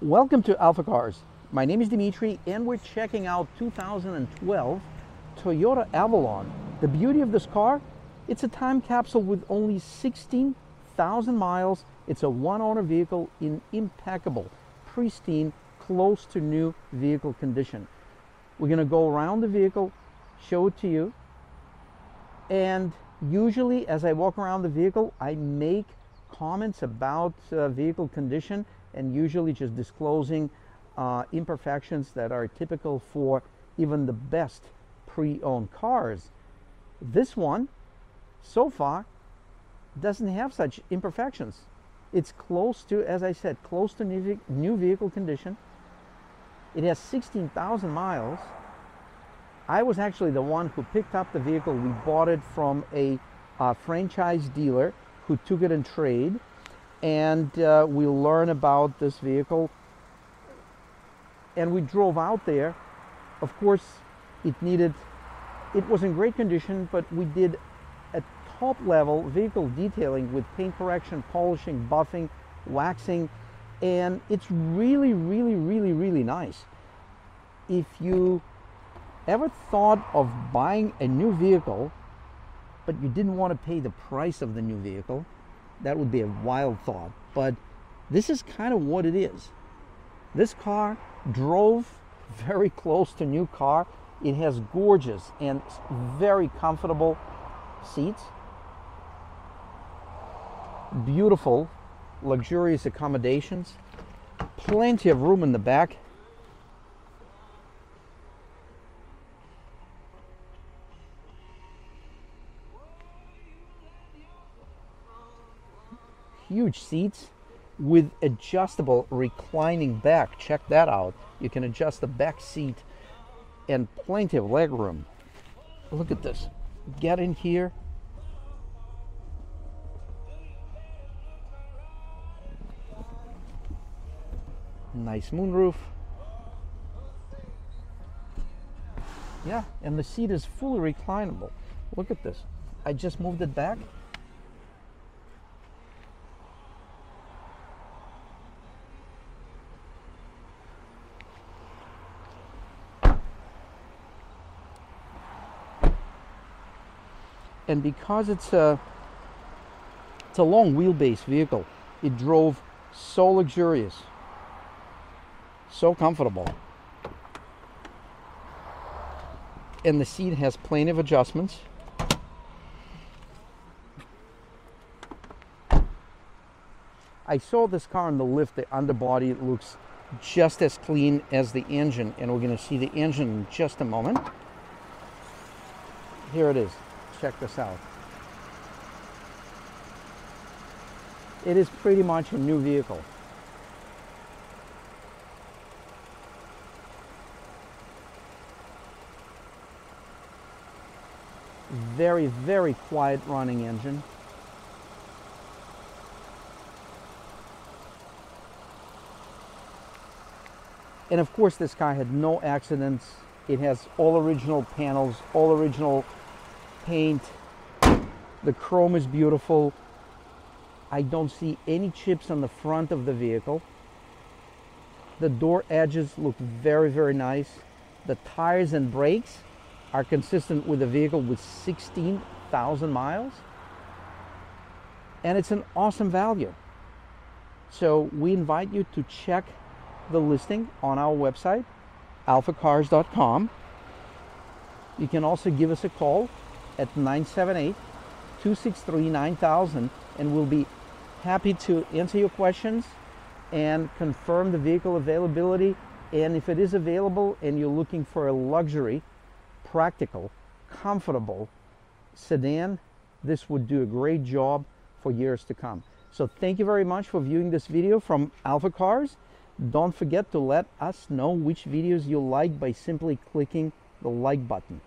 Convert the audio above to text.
Welcome to AlphaCars. My name is Dimitri and we're checking out 2012 Toyota Avalon. The beauty of this car, it's a time capsule with only 16,000 miles. It's a one-owner vehicle in impeccable, pristine, close to new vehicle condition. We're going to go around the vehicle, show it to you, and usually as I walk around the vehicle, I make comments about vehicle condition and usually just disclosing imperfections that are typical for even the best pre-owned cars. This one, so far, doesn't have such imperfections. It's close to, as I said, close to new vehicle condition. It has 16,000 miles. I was actually the one who picked up the vehicle. We bought it from a franchise dealer who took it in trade. And we'll learn about this vehicle. And we drove out there. Of course, it was in great condition, but we did a top level vehicle detailing with paint correction, polishing, buffing, waxing, and it's really, really, really, really nice. If you ever thought of buying a new vehicle, but you didn't want to pay the price of the new vehicle, that would be a wild thought, but this is kind of what it is. This car drove very close to new car. It has gorgeous and very comfortable seats, beautiful, luxurious accommodations, plenty of room in the back. Huge seats with adjustable reclining back. Check that out. You can adjust the back seat and plenty of leg room. Look at this. Get in here. Nice moonroof. Yeah, and the seat is fully reclinable. Look at this. I just moved it back. And because it's a long wheelbase vehicle, it drove so luxurious, so comfortable. And the seat has plenty of adjustments. I saw this car on the lift. The underbody looks just as clean as the engine, and we're going to see the engine in just a moment. Here it is. Check this out. It is pretty much a new vehicle. Very, very quiet running engine. And of course, this car had no accidents. It has all original panels, all original paint. The chrome is beautiful. I don't see any chips on the front of the vehicle. The door edges look very, very nice. The tires and brakes are consistent with the vehicle with 16,000 miles. And it's an awesome value. So we invite you to check the listing on our website, alphacars.com. You can also give us a call at 978-263-9000, and we'll be happy to answer your questions and confirm the vehicle availability. And if it is available and you're looking for a luxury, practical, comfortable sedan, this would do a great job for years to come. So thank you very much for viewing this video from AlphaCars. Don't forget to let us know which videos you like by simply clicking the like button.